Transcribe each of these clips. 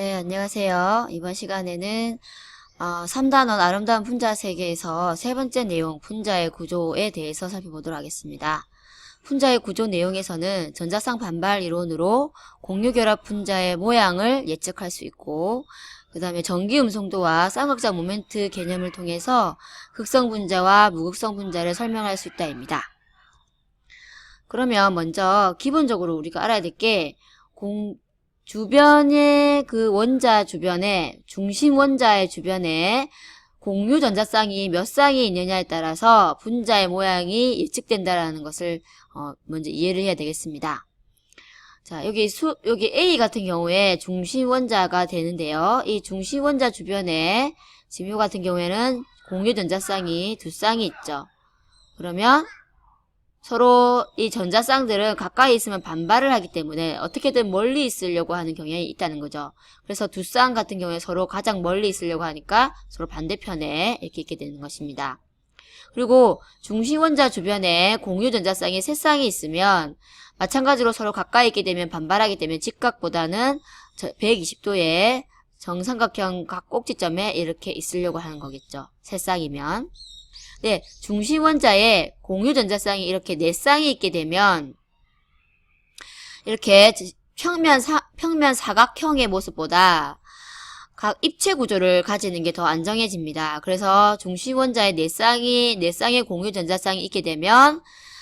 네, 안녕하세요. 이번 시간에는 3단원 아름다운 분자 세계에서 세 번째 내용 분자의 구조에 대해서 살펴보도록 하겠습니다. 분자의 구조 내용에서는 전자쌍 반발 이론으로 공유결합 분자의 모양을 예측할 수 있고, 그 다음에 전기 음성도와 쌍극자 모멘트 개념을 통해서 극성 분자와 무극성 분자를 설명할 수 있다입니다. 그러면 먼저 기본적으로 우리가 알아야 될 게 주변의 그 원자 주변에, 중심 원자의 주변에 공유 전자쌍이 몇 쌍이 있느냐에 따라서 분자의 모양이 예측된다라는 것을 먼저 이해를 해야 되겠습니다. 자, 여기 A 같은 경우에 중심 원자가 되는데요. 이 중심 원자 주변에 지금 요 같은 경우에는 공유 전자쌍이 두 쌍이 있죠. 그러면 서로 이 전자쌍들은 가까이 있으면 반발을 하기 때문에 어떻게든 멀리 있으려고 하는 경향이 있다는 거죠. 그래서 두 쌍 같은 경우에 서로 가장 멀리 있으려고 하니까 서로 반대편에 이렇게 있게 되는 것입니다. 그리고 중심 원자 주변에 공유 전자쌍이 세 쌍이 있으면 마찬가지로 서로 가까이 있게 되면 반발하기 때문에 직각보다는 120도의 정삼각형 각 꼭지점에 이렇게 있으려고 하는 거겠죠. 세 쌍이면. 네, 중심 원자에 공유 전자쌍이 이렇게 네 쌍이 있게 되면 이렇게 평면 사각형의 모습보다 각 입체 구조를 가지는 게 더 안정해집니다. 그래서 중심 원자에 네 쌍의 공유 전자쌍이 있게 되면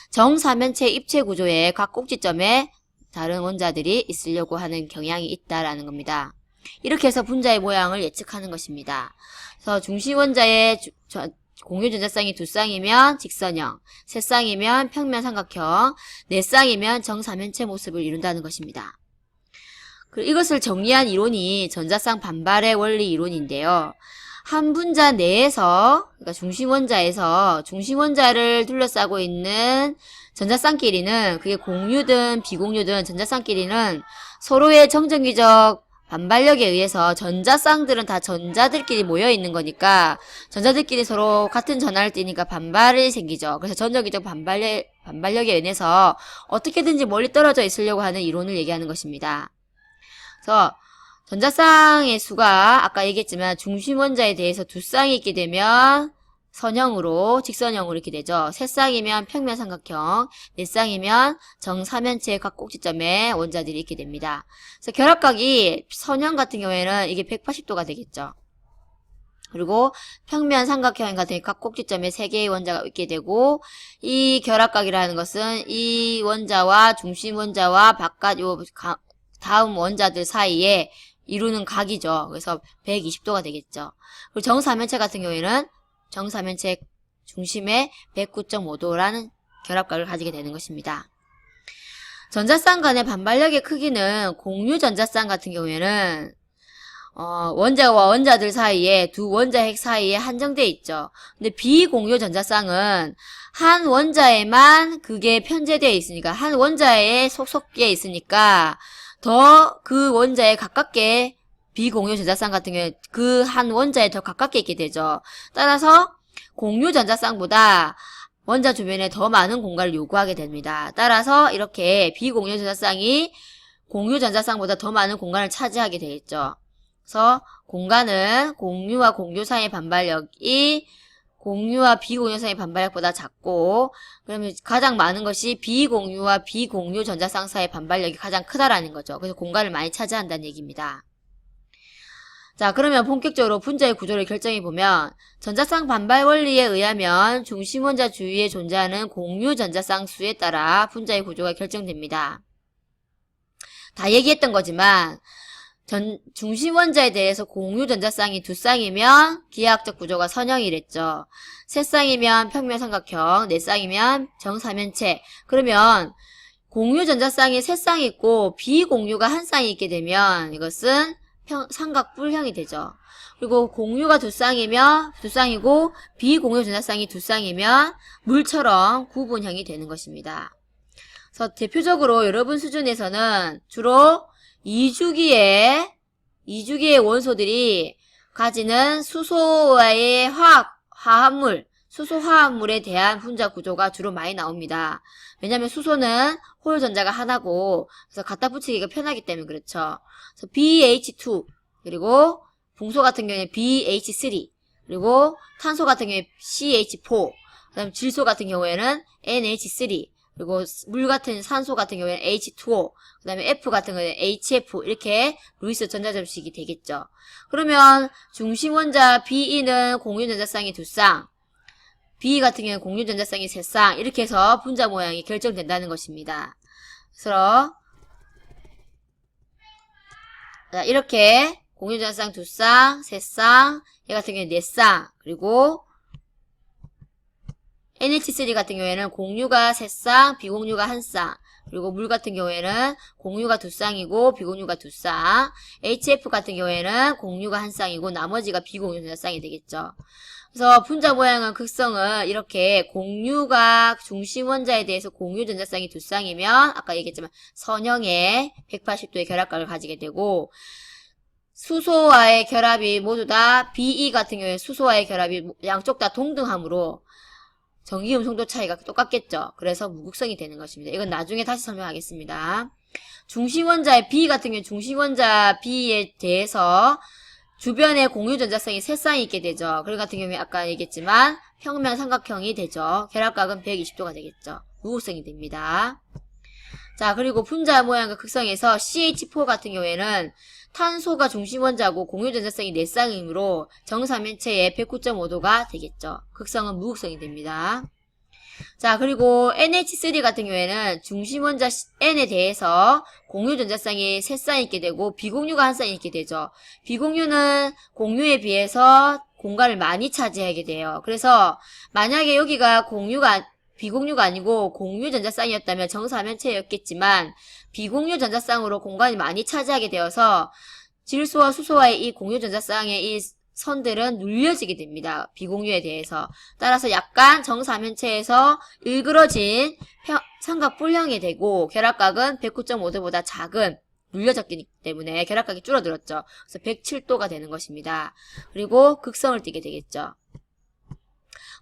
정사면체 입체 구조의 각 꼭지점에 다른 원자들이 있으려고 하는 경향이 있다라는 겁니다. 이렇게 해서 분자의 모양을 예측하는 것입니다. 그래서 중심 원자의 공유 전자쌍이 두 쌍이면 직선형, 세 쌍이면 평면 삼각형, 네 쌍이면 정사면체 모습을 이룬다는 것입니다. 그리고 이것을 정리한 이론이 전자쌍 반발의 원리 이론인데요. 한 분자 내에서, 그러니까 중심 원자를 둘러싸고 있는 전자쌍끼리는, 그게 공유든 비공유든 전자쌍끼리는 서로의 정전기적 반발력에 의해서 전자쌍들은 다 전자들끼리 모여 있는 거니까 전자들끼리 서로 같은 전하를 띠니까 반발이 생기죠. 그래서 전전기적 반발력에 의해서 어떻게든지 멀리 떨어져 있으려고 하는 이론을 얘기하는 것입니다. 그래서 전자쌍의 수가 아까 얘기했지만 중심 원자에 대해서 두 쌍이 있게 되면 선형으로, 직선형으로 이렇게 되죠. 세 쌍이면 평면 삼각형, 네 쌍이면 정사면체 각 꼭지점에 원자들이 있게 됩니다. 그래서 결합각이 선형 같은 경우에는 이게 180도가 되겠죠. 그리고 평면 삼각형 같은 각 꼭지점에 세 개의 원자가 있게 되고, 이 결합각이라는 것은 이 원자와 중심 원자와 바깥 다음 원자들 사이에 이루는 각이죠. 그래서 120도가 되겠죠. 그리고 정사면체 같은 경우에는 정사면체 중심에 109.5도라는 결합각을 가지게 되는 것입니다. 전자쌍 간의 반발력의 크기는 공유 전자쌍 같은 경우에는 원자와 원자들 사이에 두 원자핵 사이에 한정되어 있죠. 근데 비공유 전자쌍은 한 원자에만 그게 편제되어 있으니까, 한 원자에 속속되어 있으니까 더 그 원자에 가깝게, 비공유 전자쌍 같은 경우에 그 한 원자에 더 가깝게 있게 되죠. 따라서 공유 전자쌍보다 원자 주변에 더 많은 공간을 요구하게 됩니다. 따라서 이렇게 비공유 전자쌍이 공유 전자쌍보다 더 많은 공간을 차지하게 되겠죠. 그래서 공간은 공유와 공유 사이의 반발력이 공유와 비공유 사이의 반발력보다 작고, 그러면 가장 많은 것이 비공유와 비공유 전자쌍 사이의 반발력이 가장 크다라는 거죠. 그래서 공간을 많이 차지한다는 얘기입니다. 자, 그러면 본격적으로 분자의 구조를 결정해보면, 전자쌍 반발 원리에 의하면 중심 원자 주위에 존재하는 공유 전자쌍 수에 따라 분자의 구조가 결정됩니다. 다 얘기했던 거지만 중심 원자에 대해서 공유 전자쌍이 두 쌍이면 기하학적 구조가 선형이랬죠. 세 쌍이면 평면 삼각형, 네 쌍이면 정사면체. 그러면 공유 전자쌍이 세 쌍이 있고 비공유가 한 쌍이 있게 되면 이것은 삼각뿔형이 되죠. 그리고 공유가 두 쌍이고 비공유 전자쌍이 두 쌍이면 물처럼 구분형이 되는 것입니다. 그래서 대표적으로 여러분 수준에서는 주로 2주기의 원소들이 가지는 수소의 수소 화합물에 대한 분자 구조가 주로 많이 나옵니다. 왜냐하면 수소는 홀 전자가 하나고, 그래서 갖다 붙이기가 편하기 때문에 그렇죠. 그래서 BH2, 그리고 붕소 같은 경우에는 BH3, 그리고 탄소 같은 경우에 CH4, 그다음 질소 같은 경우에는 NH3, 그리고 물 같은 산소 같은 경우에는 H2O, 그 다음에 F 같은 경우에는 HF, 이렇게 루이스 전자점식이 되겠죠. 그러면 중심 원자 Be는 공유 전자쌍이 2쌍, B 같은 경우는 공유 전자쌍이 3쌍, 이렇게 해서 분자 모양이 결정된다는 것입니다. 그래서 자, 이렇게 공유 전자쌍 2쌍, 3쌍, 얘 같은 경우는 4쌍, 그리고 NH3 같은 경우에는 공유가 3쌍, 비공유가 1쌍, 그리고 물 같은 경우에는 공유가 2쌍이고 비공유가 2쌍, HF 같은 경우에는 공유가 1쌍이고 나머지가 비공유 전자쌍이 되겠죠. 그래서 분자 모양은 극성은 이렇게 공유가 중심 원자에 대해서 공유 전자쌍이 2쌍이면 아까 얘기했지만 선형의 180도의 결합각을 가지게 되고, 수소와의 결합이 모두 다 BE 같은 경우에 수소와의 결합이 양쪽 다 동등하므로 전기음 송도 차이가 똑같겠죠. 그래서 무극성이 되는 것입니다. 이건 나중에 다시 설명하겠습니다. 중심원자의 B 같은 경우 중심원자 B에 대해서 주변에 공유 전자성이 3쌍이 있게 되죠. 그런 같은 경우에 아까 얘기했지만 평면 삼각형이 되죠. 결합각은 120도가 되겠죠. 무극성이 됩니다. 자, 그리고 분자 모양과 극성에서 CH4 같은 경우에는 탄소가 중심원자고 공유 전자성이 4쌍이므로 정사면체의 109.5도가 되겠죠. 극성은 무극성이 됩니다. 자, 그리고 NH3 같은 경우에는 중심원자 N에 대해서 공유 전자쌍이 3쌍이 있게 되고 비공유가 1쌍이 있게 되죠. 비공유는 공유에 비해서 공간을 많이 차지하게 돼요. 그래서 만약에 여기가 비공유가 아니고 공유 전자쌍이었다면 정사면체였겠지만 비공유 전자쌍으로 공간이 많이 차지하게 되어서 질소와 수소와의 이 공유 전자쌍의 이 선들은 눌려지게 됩니다. 비공유에 대해서. 따라서 약간 정사면체에서 일그러진 삼각뿔형이 되고 결합각은 109.5도보다 작은 눌려졌기 때문에 결합각이 줄어들었죠. 그래서 107도가 되는 것입니다. 그리고 극성을 띠게 되겠죠.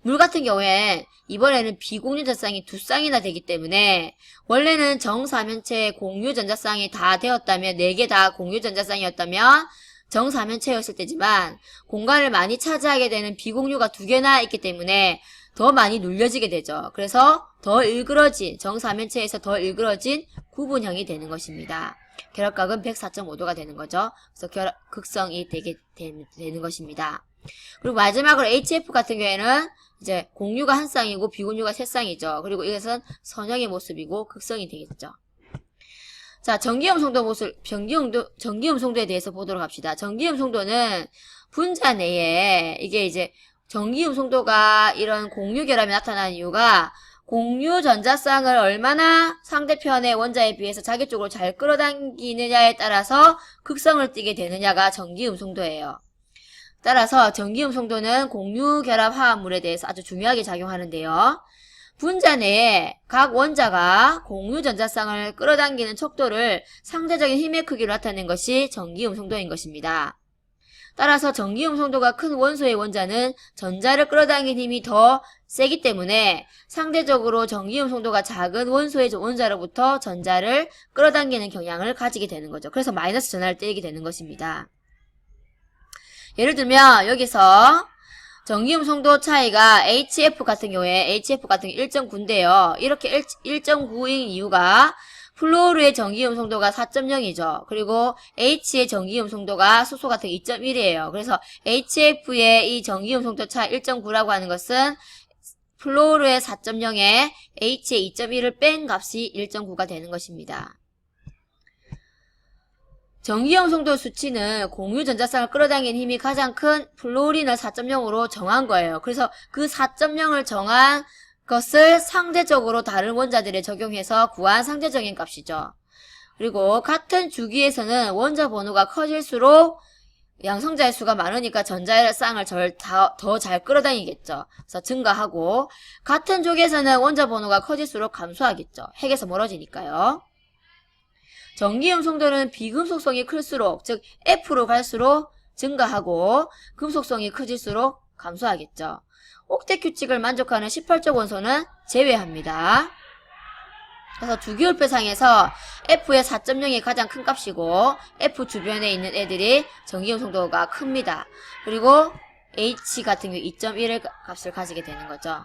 물 같은 경우에 이번에는 비공유 전자쌍이 2쌍이나 되기 때문에 원래는 정사면체 공유 전자쌍이 다 되었다면 4개 다 공유 전자쌍이었다면 정사면체였을 때지만 공간을 많이 차지하게 되는 비공유가 2개나 있기 때문에 더 많이 눌려지게 되죠. 그래서 더 일그러진 정사면체에서 더 일그러진 구분형이 되는 것입니다. 결합각은 104.5도가 되는 거죠. 그래서 극성이 되는 것입니다. 그리고 마지막으로 HF 같은 경우에는 이제 공유가 1쌍이고 비공유가 3쌍이죠. 그리고 이것은 선형의 모습이고 극성이 되겠죠. 자, 전기음 송도 모습, 전기음 송도에 대해서 보도록 합시다. 전기음 송도는 분자 내에 이게 이제 전기음 송도가 이런 공유 결합이 나타나는 이유가 공유 전자쌍을 얼마나 상대편의 원자에 비해서 자기 쪽으로 잘 끌어당기느냐에 따라서 극성을 띠게 되느냐가 전기음 송도예요. 따라서 전기음 송도는 공유 결합 화합물에 대해서 아주 중요하게 작용하는데요. 분자 내에 각 원자가 공유 전자쌍을 끌어당기는 척도를 상대적인 힘의 크기로 나타낸 것이 전기음 송도인 것입니다. 따라서 전기음 송도가 큰 원소의 원자는 전자를 끌어당긴 힘이 더 세기 때문에 상대적으로 전기음 송도가 작은 원소의 원자로부터 전자를 끌어당기는 경향을 가지게 되는 거죠. 그래서 마이너스 전하를 떼게 되는 것입니다. 예를 들면 여기서 전기음 송도 차이가 HF 같은 경우에 1.9인데요. 이렇게 1.9인 이유가 플로르의 전기음 송도가 4.0이죠. 그리고 H의 전기음 송도가 수소 같은 2.1이에요. 그래서 HF의 이 전기음 송도 차 1.9라고 하는 것은 플로르의 4.0에 H의 2.1을 뺀 값이 1.9가 되는 것입니다. 전기음 송도 수치는 공유 전자쌍을 끌어당긴 힘이 가장 큰 플로린을 4.0으로 정한 거예요. 그래서 그 4.0을 정한 것을 상대적으로 다른 원자들에 적용해서 구한 상대적인 값이죠. 그리고 같은 주기에서는 원자 번호가 커질수록 양성자의 수가 많으니까 전자쌍을 더 잘 끌어당기겠죠. 그래서 증가하고 같은 쪽에서는 원자 번호가 커질수록 감소하겠죠. 핵에서 멀어지니까요. 전기음 송도는 비금속성이 클수록, 즉 F로 갈수록 증가하고 금속성이 커질수록 감소하겠죠. 옥텟 규칙을 만족하는 18족 원소는 제외합니다. 그래서 주기율표상에서 F의 4.0이 가장 큰 값이고 F 주변에 있는 애들이 전기음 송도가 큽니다. 그리고 H 같은 경우 2.1의 값을 가지게 되는 거죠.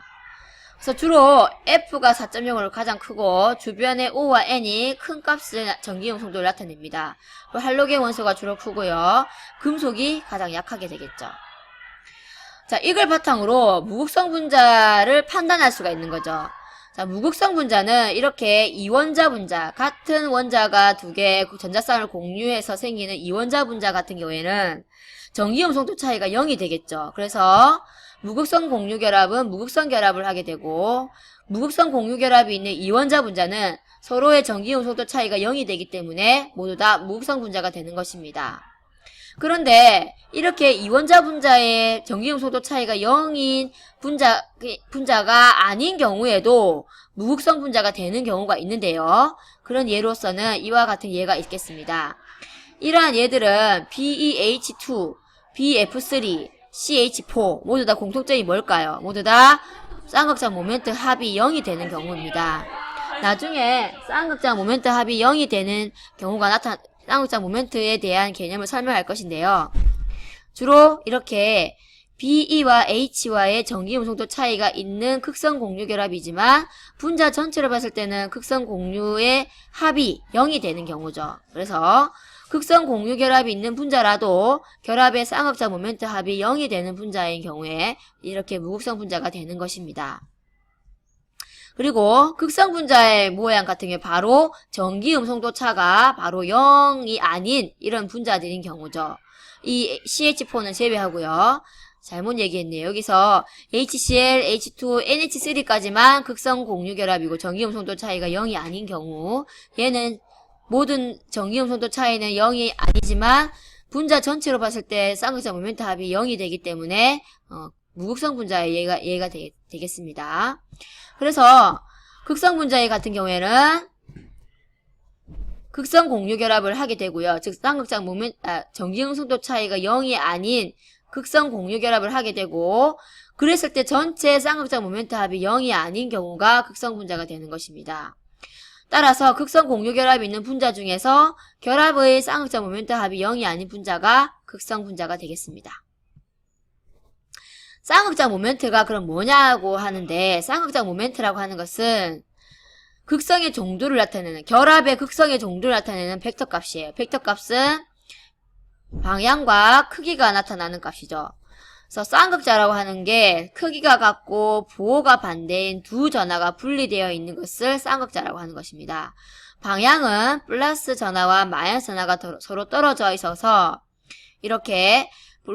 그래서 주로 F가 4.0으로 가장 크고 주변의 O와 N이 큰 값을 전기음 송도를 나타냅니다. 할로겐 원소가 주로 크고요. 금속이 가장 약하게 되겠죠. 자, 이걸 바탕으로 무극성 분자를 판단할 수가 있는 거죠. 자, 무극성 분자는 이렇게 이원자 분자, 같은 원자가 두 개의 전자쌍을 공유해서 생기는 이원자 분자 같은 경우에는 전기음 송도 차이가 0이 되겠죠. 그래서 무극성 공유결합은 무극성 결합을 하게 되고 무극성 공유결합이 있는 이원자 분자는 서로의 전기음 송도 차이가 0이 되기 때문에 모두 다 무극성 분자가 되는 것입니다. 그런데 이렇게 이원자 분자의 전기음 송도 차이가 0인 분자가 아닌 경우에도 무극성 분자가 되는 경우가 있는데요. 그런 예로서는 이와 같은 예가 있겠습니다. 이러한 예들은 BeH2, BF3, CH4 모두 다 공통점이 뭘까요? 모두 다 쌍극장 모멘트 합이 0이 되는 경우입니다. 나중에 쌍극장 모멘트 합이 0이 되는 경우가 쌍극장 모멘트에 대한 개념을 설명할 것인데요. 주로 이렇게 Be와 H와의 전기음 송도 차이가 있는 극성 공유 결합이지만 분자 전체로 봤을 때는 극성 공유의 합이 0이 되는 경우죠. 그래서 극성 공유 결합이 있는 분자라도 결합의 쌍극자 모멘트 합이 0이 되는 분자인 경우에 이렇게 무극성 분자가 되는 것입니다. 그리고 극성 분자의 모양 같은 경우에 바로 전기음 송도 차가 바로 0이 아닌 이런 분자들인 경우죠. 이 CH4는 제외하고요. 잘못 얘기했네요. 여기서 HCl, H2, NH3까지만 극성 공유 결합이고 전기음 송도 차이가 0이 아닌 경우 얘는 모든 전기음 송도 차이는 0이 아니지만 분자 전체로 봤을 때 쌍극자 모멘트 합이 0이 되기 때문에 무극성 분자의 예가 되겠습니다. 그래서 극성 분자의 같은 경우에는 극성 공유 결합을 하게 되고요. 즉 쌍극장 전기음 송도 차이가 0이 아닌 극성 공유 결합을 하게 되고 그랬을 때 전체 쌍극장 모멘트 합이 0이 아닌 경우가 극성 분자가 되는 것입니다. 따라서 극성 공유 결합이 있는 분자 중에서 결합의 쌍극장 모멘트 합이 0이 아닌 분자가 극성 분자가 되겠습니다. 쌍극장 모멘트가 그럼 뭐냐고 하는데 쌍극장 모멘트라고 하는 것은 극성의 종류를 나타내는 결합의 극성의 종류를 나타내는 벡터 값이에요. 벡터 값은 방향과 크기가 나타나는 값이죠. 그래서 쌍극자라고 하는 게 크기가 같고 부호가 반대인 두 전하가 분리되어 있는 것을 쌍극자라고 하는 것입니다. 방향은 플러스 전하와 마이너스 전하가 서로 떨어져 있어서 이렇게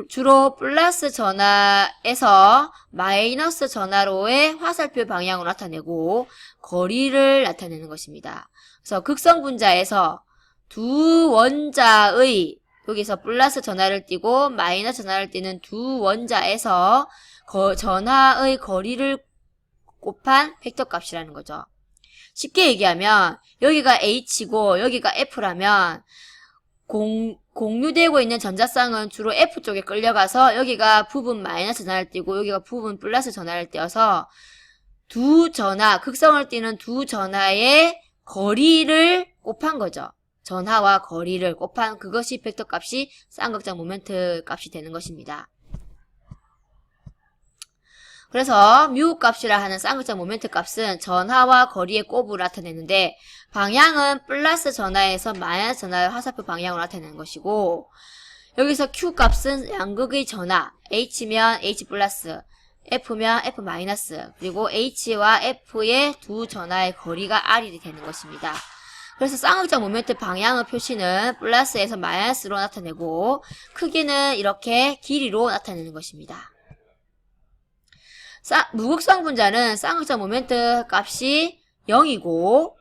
주로 플러스 전하에서 마이너스 전하로의 화살표 방향으로 나타내고 거리를 나타내는 것입니다. 그래서 극성 분자에서 두 원자의 여기서 플러스 전하를 띄고 마이너스 전하를 띄는 두 원자에서 전하의 거리를 곱한 벡터 값이라는 거죠. 쉽게 얘기하면 여기가 H고 여기가 F라면 공유되고 있는 전자쌍은 주로 F쪽에 끌려가서 여기가 부분 마이너스 전하를 띄고 여기가 부분 플러스 전하를 띄어서 두 전하, 극성을 띄는 두 전하의 거리를 곱한 거죠. 전하와 거리를 곱한 그것이 벡터 값이 쌍극장 모멘트 값이 되는 것입니다. 그래서 뮤 값이라 하는 쌍극장 모멘트 값은 전하와 거리의 곱으로 나타내는데 방향은 플러스 전하에서 마이너스 전하의 화살표 방향으로 나타내는 것이고 여기서 Q 값은 양극의 전하, H면 H 플러스, F면 F 마이너스, 그리고 H와 F의 두 전하의 거리가 R이 되는 것입니다. 그래서 쌍극장 모멘트 방향의 표시는 플러스에서 마이너스로 나타내고 크기는 이렇게 길이로 나타내는 것입니다. 무극성 분자는 쌍극장 모멘트 값이 0이고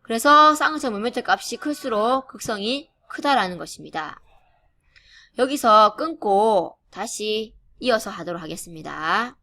그래서 쌍극장 모멘트 값이 클수록 극성이 크다라는 것입니다. 여기서 끊고 다시 이어서 하도록 하겠습니다.